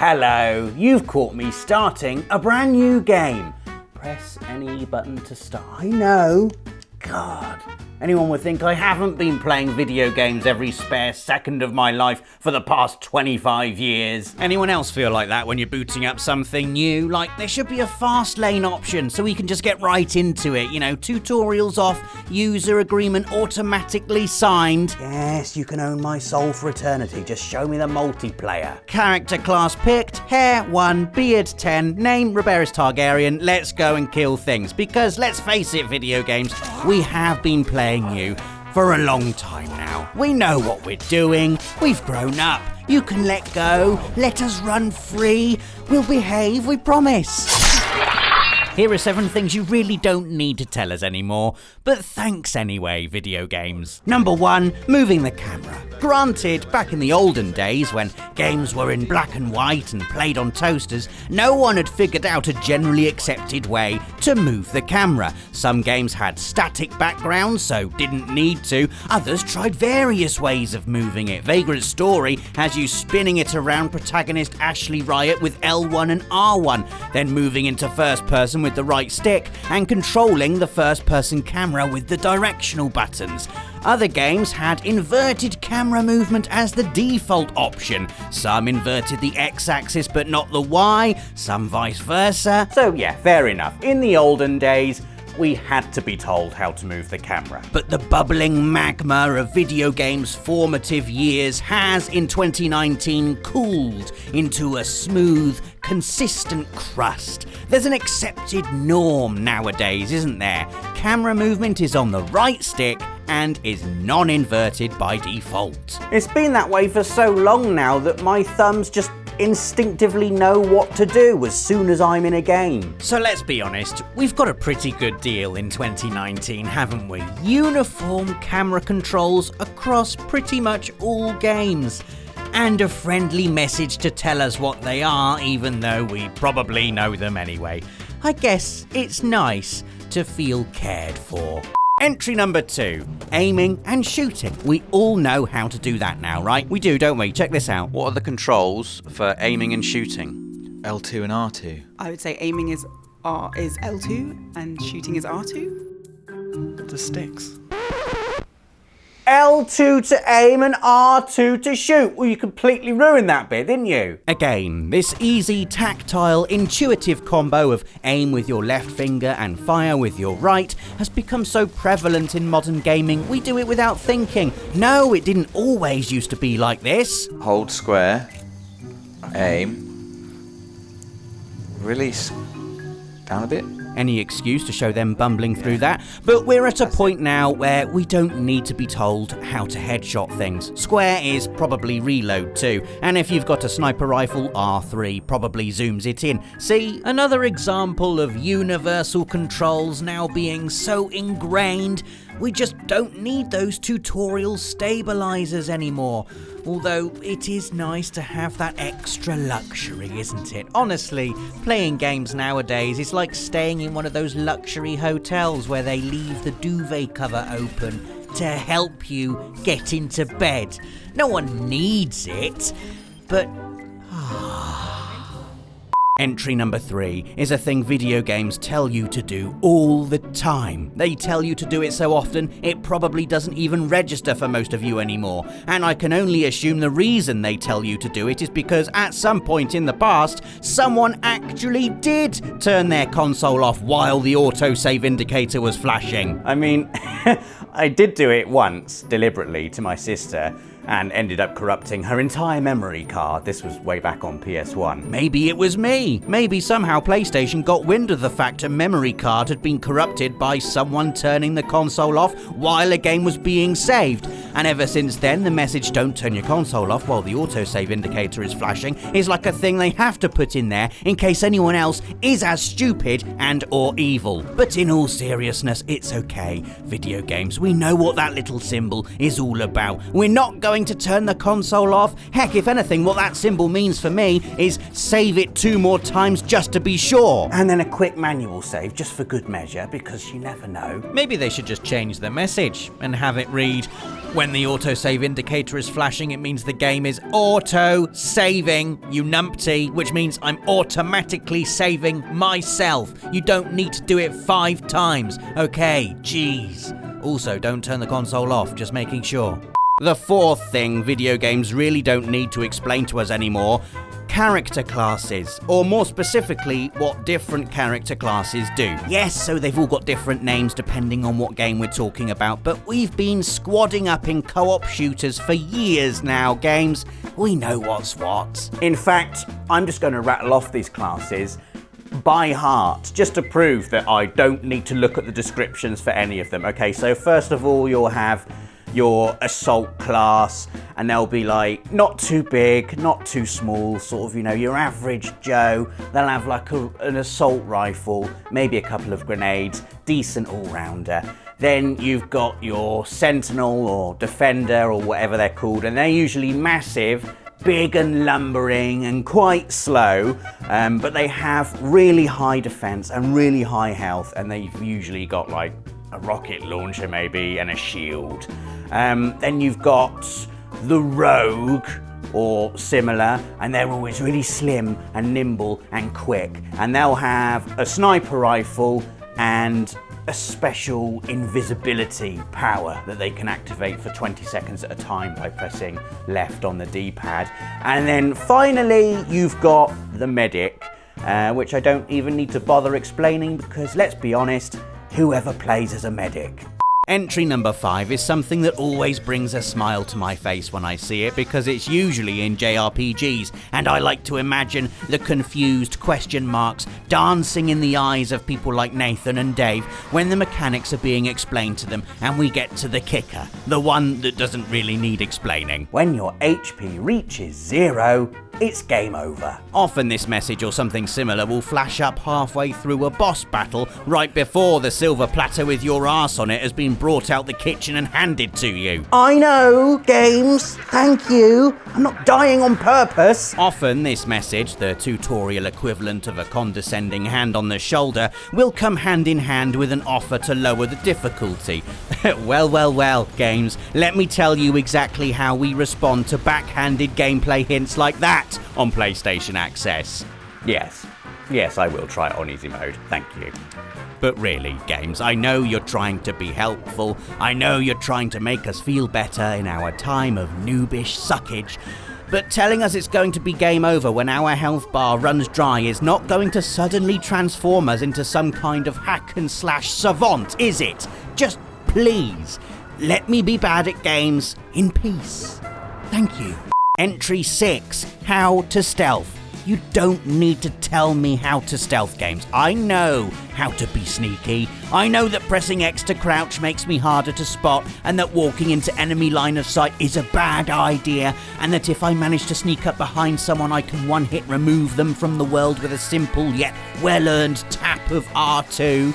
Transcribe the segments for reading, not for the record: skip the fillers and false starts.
Hello, you've caught me starting a brand new game. Press any button to start. I know. God. Anyone would think I haven't been playing video games every spare second of my life for the past 25 years. Anyone else feel like that when you're booting up something new? Like there should be a fast lane option so we can just get right into it. You know, tutorials off, user agreement automatically signed. Yes, you can own my soul for eternity. Just show me the multiplayer. Character class picked, hair 1, beard 10, name Rhaegarys Targaryen. Let's go and kill things. Because let's face it, video games, we have been playing you for a long time now. We know what we're doing. We've grown up. You can let go. Let us run free. We'll behave, we promise. Here are 7 things you really don't need to tell us anymore, but thanks anyway, video games. Number 1, moving the camera. Granted, back in the olden days when games were in black and white and played on toasters, no one had figured out a generally accepted way to move the camera. Some games had static backgrounds, so didn't need to. Others tried various ways of moving it. Vagrant's Story has you spinning it around protagonist Ashley Riot with L1 and R1, then moving into first person with the right stick and controlling the first person camera with the directional buttons. Other games had inverted camera movement as the default option. Some inverted the X-axis but not the Y, some vice versa. So yeah, fair enough. In the olden days, we had to be told how to move the camera. But the bubbling magma of video games' formative years has, in 2019, cooled into a smooth, consistent crust. There's an accepted norm nowadays, isn't there? Camera movement is on the right stick and is non-inverted by default. It's been that way for so long now that my thumbs just instinctively know what to do as soon as I'm in a game. So let's be honest, we've got a pretty good deal in 2019, haven't we? Uniform camera controls across pretty much all games. And a friendly message to tell us what they are, even though we probably know them anyway. I guess it's nice to feel cared for. Entry number 2, aiming and shooting. We all know how to do that now, right? We do, don't we? Check this out. What are the controls for aiming and shooting? L2 and R2. I would say aiming is L2 and shooting is R2. The sticks. L2 to aim and R2 to shoot. Well, you completely ruined that bit, didn't you? Again, this easy, tactile, intuitive combo of aim with your left finger and fire with your right has become so prevalent in modern gaming, we do it without thinking. No, it didn't always used to be like this. Hold square. Aim. Release. Down a bit. Any excuse to show them bumbling through that, but we're at a point now where we don't need to be told how to headshot things. Square is probably reload too, and if you've got a sniper rifle, R3 probably zooms it in. See, another example of universal controls now being so ingrained, we just don't need those tutorial stabilizers anymore. Although it is nice to have that extra luxury, isn't it? Honestly, playing games nowadays is like staying in one of those luxury hotels where they leave the duvet cover open to help you get into bed. No one needs it, but Entry number 3 is a thing video games tell you to do all the time. They tell you to do it so often, it probably doesn't even register for most of you anymore. And I can only assume the reason they tell you to do it is because at some point in the past, someone actually did turn their console off while the autosave indicator was flashing. I mean, I did do it once, deliberately, to my sister, and ended up corrupting her entire memory card. This was way back on PS1. Maybe it was me. Maybe somehow PlayStation got wind of the fact a memory card had been corrupted by someone turning the console off while a game was being saved. And ever since then, the message "don't turn your console off while the autosave indicator is flashing" is like a thing they have to put in there in case anyone else is as stupid and or evil. But in all seriousness, it's okay. Video games, we know what that little symbol is all about. We're not going to turn the console off. Heck, if anything, what that symbol means for me is save it 2 more times just to be sure. And then a quick manual save just for good measure, because you never know. Maybe they should just change the message and have it read, "When When the autosave indicator is flashing, it means the game is auto-saving, you numpty, which means I'm automatically saving myself. You don't need to do it 5 times. Okay, jeez. Also, don't turn the console off, just making sure. The fourth thing video games really don't need to explain to us anymore: character classes, or more specifically, what different character classes do. Yes, so they've all got different names depending on what game we're talking about, but we've been squadding up in co-op shooters for years now, games. We know what's what. In fact, I'm just going to rattle off these classes by heart, just to prove that I don't need to look at the descriptions for any of them. Okay, so first of all, you'll have your assault class, and they'll be like not too big, not too small, sort of, you know, your average Joe. They'll have like an assault rifle, maybe a couple of grenades, decent all-rounder. Then you've got your sentinel or defender or whatever they're called, and they're usually massive, big and lumbering and quite slow, but they have really high defense and really high health, and they've usually got like a rocket launcher maybe and a shield. Then you've got the rogue or similar, and they're always really slim and nimble and quick, and they'll have a sniper rifle and a special invisibility power that they can activate for 20 seconds at a time by pressing left on the D-pad. And then finally you've got the medic, which I don't even need to bother explaining, because let's be honest, whoever plays as a medic. Entry number 5 is something that always brings a smile to my face when I see it, because it's usually in JRPGs, and I like to imagine the confused question marks dancing in the eyes of people like Nathan and Dave when the mechanics are being explained to them, and we get to the kicker, the one that doesn't really need explaining. When your HP reaches 0, it's game over. Often this message or something similar will flash up halfway through a boss battle, right before the silver platter with your arse on it has been brought out the kitchen and handed to you. I know, games, thank you. I'm not dying on purpose. Often this message, the tutorial equivalent of a condescending hand on the shoulder, will come hand in hand with an offer to lower the difficulty. Well, games, let me tell you exactly how we respond to backhanded gameplay hints like that on PlayStation Access. Yes, I will try it on easy mode, thank you. But really, games, I know you're trying to be helpful. I know you're trying to make us feel better in our time of noobish suckage. But telling us it's going to be game over when our health bar runs dry is not going to suddenly transform us into some kind of hack and slash savant, is it? Just please, let me be bad at games in peace. Thank you. Entry 6, how to stealth. You don't need to tell me how to stealth, games. I know how to be sneaky. I know that pressing X to crouch makes me harder to spot, and that walking into enemy line of sight is a bad idea, and that if I manage to sneak up behind someone, I can one-hit remove them from the world with a simple yet well-earned tap of R2.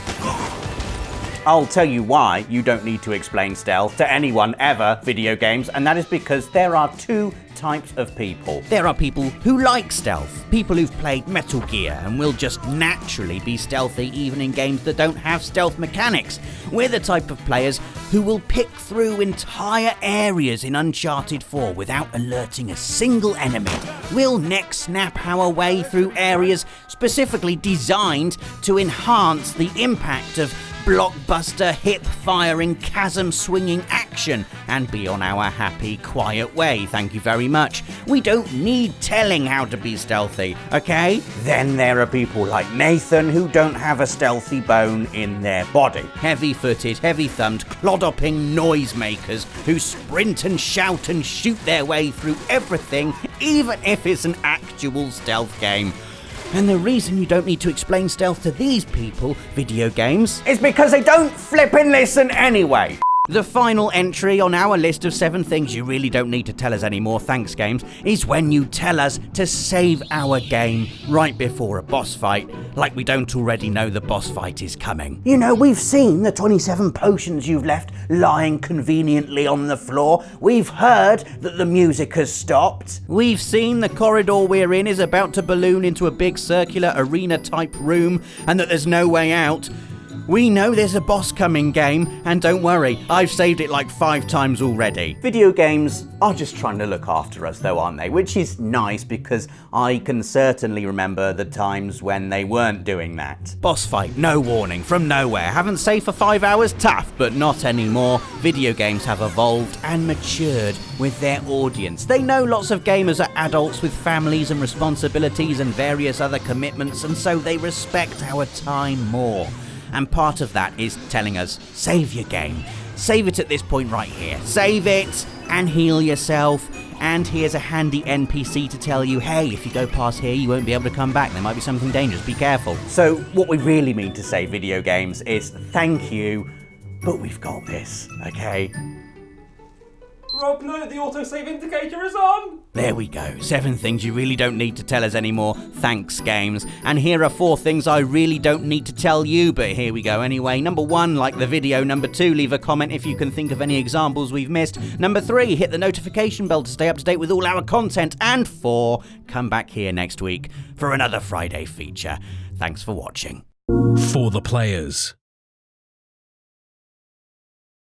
I'll tell you why you don't need to explain stealth to anyone ever, video games, and that is because there are 2 types of people. There are people who like stealth, people who've played Metal Gear and will just naturally be stealthy even in games that don't have stealth mechanics. We're the type of players who will pick through entire areas in Uncharted 4 without alerting a single enemy. We'll neck snap our way through areas specifically designed to enhance the impact of blockbuster, hip-firing, chasm-swinging action and be on our happy, quiet way, thank you very much. We don't need telling how to be stealthy, okay? Then there are people like Nathan who don't have a stealthy bone in their body. Heavy-footed, heavy-thumbed, clod-hopping noisemakers who sprint and shout and shoot their way through everything, even if it's an actual stealth game. And the reason you don't need to explain stealth to these people, video games, is because they don't flippin' listen anyway. The final entry on our list of 7 things you really don't need to tell us anymore, thanks games, is when you tell us to save our game right before a boss fight, like we don't already know the boss fight is coming. You know, we've seen the 27 potions you've left lying conveniently on the floor. We've heard that the music has stopped. We've seen the corridor we're in is about to balloon into a big circular arena-type room, and that there's no way out. We know there's a boss coming game, and don't worry, I've saved it like 5 times already. Video games are just trying to look after us though, aren't they? Which is nice because I can certainly remember the times when they weren't doing that. Boss fight, no warning, from nowhere. Haven't saved for 5 hours? Tough, but not anymore. Video games have evolved and matured with their audience. They know lots of gamers are adults with families and responsibilities and various other commitments, and so they respect our time more. And part of that is telling us, save your game. Save it at this point right here. Save it and heal yourself. And here's a handy NPC to tell you, hey, if you go past here, you won't be able to come back. There might be something dangerous. Be careful. So what we really mean to say, video games, is thank you, but we've got this, okay? Rob, no, the autosave indicator is on! There we go. 7 things you really don't need to tell us anymore. Thanks, games. And here are 4 things I really don't need to tell you, but here we go anyway. Number 1, like the video. Number 2, leave a comment if you can think of any examples we've missed. Number 3, hit the notification bell to stay up to date with all our content. And 4, come back here next week for another Friday feature. Thanks for watching. For the players.